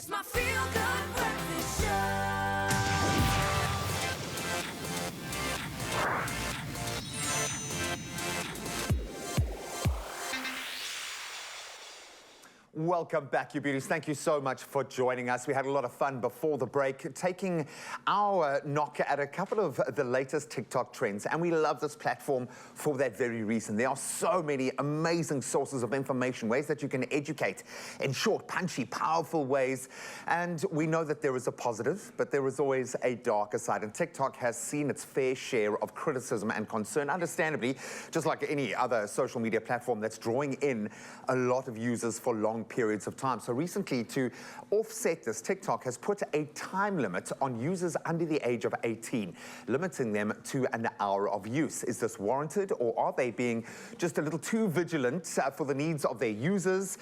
It's my feel-good breakfast show. Welcome back, you beauties. Thank you so much for joining us. We had a lot of fun before the break, taking our knock at a couple of the latest TikTok trends, and we love this platform for that very reason. There are so many amazing sources of information, ways that you can educate in short, punchy, powerful ways, and we know that there is a positive, but there is always a darker side, and TikTok has seen its fair share of criticism and concern, understandably, just like any other social media platform that's drawing in a lot of users for long periods of time. So recently, to offset this, TikTok has put a time limit on users under the age of 18, limiting them to an hour of use. Is this warranted, or are they being just a little too vigilant for the needs of their users?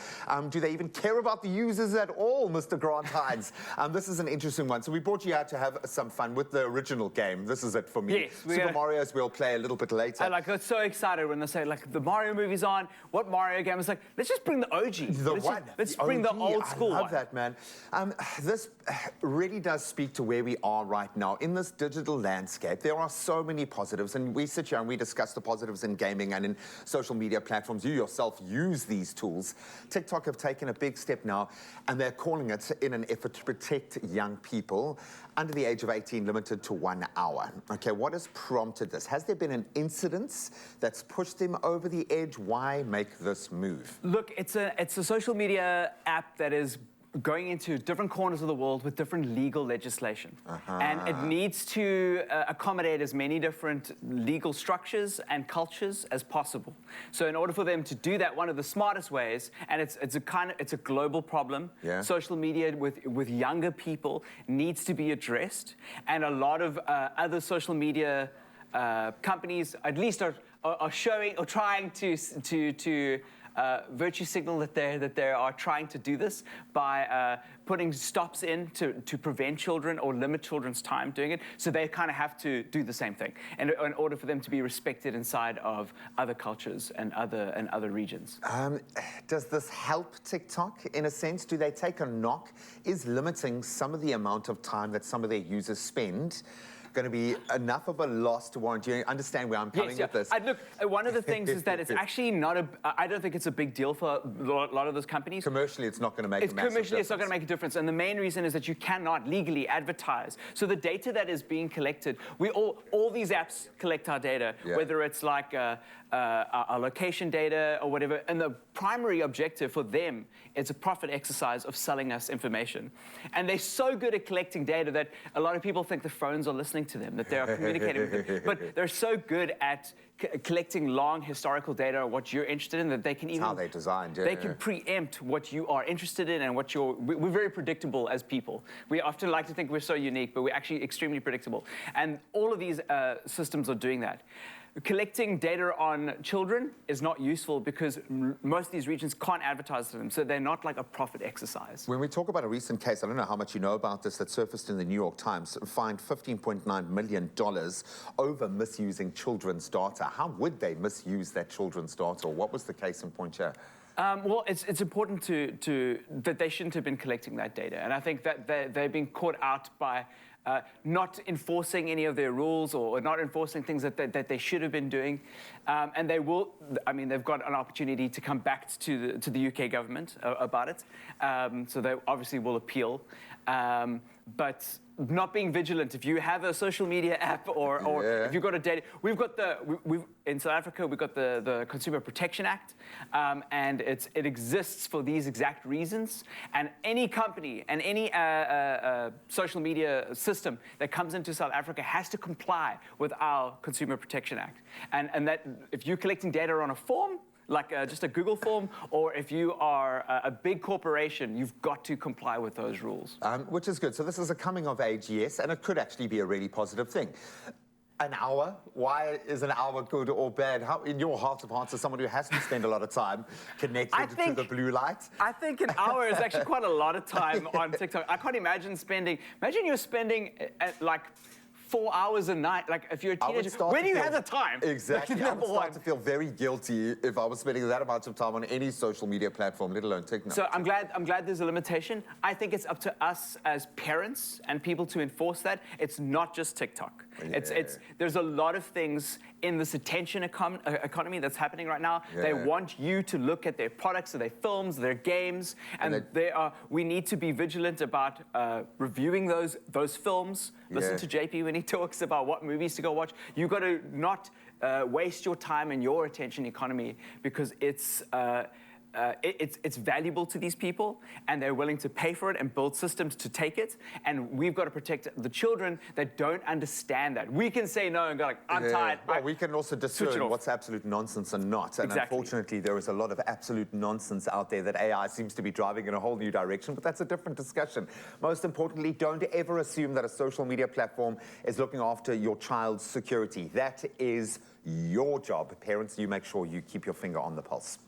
Do they even care about the users at all, Mr. Grant Hines? This is an interesting one. So we brought you out to have some fun with the original game. This is it for me. Yes, Super Mario's we'll play a little bit later. I got so excited when they say, like, the Mario movie's on. What Mario game? It's like, let's just bring the OG. Let's bring the old school one. I love that, man. This really does speak to where we are right now. In this digital landscape, there are so many positives, and we sit here and we discuss the positives in gaming and in social media platforms. You yourself use these tools. TikTok have taken a big step now, and they're calling it in an effort to protect young people under the age of 18, limited to 1 hour. Okay, what has prompted this? Has there been an incident that's pushed them over the edge? Why make this move? Look, it's a social media app that is going into different corners of the world with different legal legislation. And it needs to accommodate as many different legal structures and cultures as possible. So in order for them to do that, one of the smartest ways, and it's a global problem, social media with younger people needs to be addressed. And a lot of other social media companies at least are showing or trying to virtue signal that they are trying to do this by putting stops in to prevent children or limit children's time doing it. So they kind of have to do the same thing in order for them to be respected inside of other cultures and other regions. Does this help TikTok in a sense? Do they take a knock? Is limiting some of the amount of time that some of their users spend going to be enough of a loss to warrant? You understand where I'm coming with this? Look, one of the things is that it's actually not I don't think it's a big deal for a lot of those companies. Commercially, it's not going to make a massive difference. Commercially, it's not going to make a difference. And the main reason is that you cannot legally advertise. So the data that is being collected, all these apps collect our data, whether it's like our location data or whatever. And the primary objective for them is a profit exercise of selling us information. And they're so good at collecting data that a lot of people think the phones are listening to them, that they are communicating with them. But they're so good at collecting long historical data on what you're interested in that they can even... That's how they designed, They can preempt what you are interested in and what we're very predictable as people. We often like to think we're so unique, but we're actually extremely predictable. And all of these systems are doing that. Collecting data on children is not useful because most of these regions can't advertise to them, so they're not like a profit exercise. When we talk about a recent case, I don't know how much you know about this, that surfaced in the New York Times, fined $15.9 million over misusing children's data. How would they misuse that children's data, or what was the case in point here? Well, it's important that they shouldn't have been collecting that data, and I think that they've been caught out by not enforcing any of their rules or not enforcing things that they should have been doing. And they will, I mean, they've got an opportunity to come back to the UK government about it. So they obviously will appeal. But not being vigilant, if you have a social media app or if you've got a data, we've in South Africa, we've got the Consumer Protection Act, and it exists for these exact reasons. And any company and any social media system that comes into South Africa has to comply with our Consumer Protection Act. And that if you're collecting data on a form, like just a Google form, or if you are a big corporation, you've got to comply with those rules. Which is good. So this is a coming of age, yes, and it could actually be a really positive thing. An hour? Why is an hour good or bad? How, in your heart of hearts, as someone who has to spend a lot of time connected to the blue light? I think an hour is actually quite a lot of time on TikTok. I can't imagine imagine you're spending like 4 hours a night. Like, if you're a I would teenager, start where to do you feel- have the time? Exactly. Like, I number would start one. to feel very guilty if I was spending that amount of time on any social media platform, let alone TikTok. So I'm glad there's a limitation. I think it's up to us as parents and people to enforce that. It's not just TikTok. There's a lot of things in this attention economy that's happening right now. They want you to look at their products, or their films, their games, and we need to be vigilant about reviewing those films. Listen to JP when he talks about what movies to go watch. You've got to not waste your time in your attention economy, because it's valuable to these people, and they're willing to pay for it and build systems to take it. And we've got to protect the children that don't understand that. We can say no and go like, I'm tired. Well, we can also Switch it discern off. what's absolute nonsense and not. And Exactly. unfortunately, there is a lot of absolute nonsense out there that AI seems to be driving in a whole new direction, but that's a different discussion. Most importantly, don't ever assume that a social media platform is looking after your child's security. That is your job. Parents, you make sure you keep your finger on the pulse.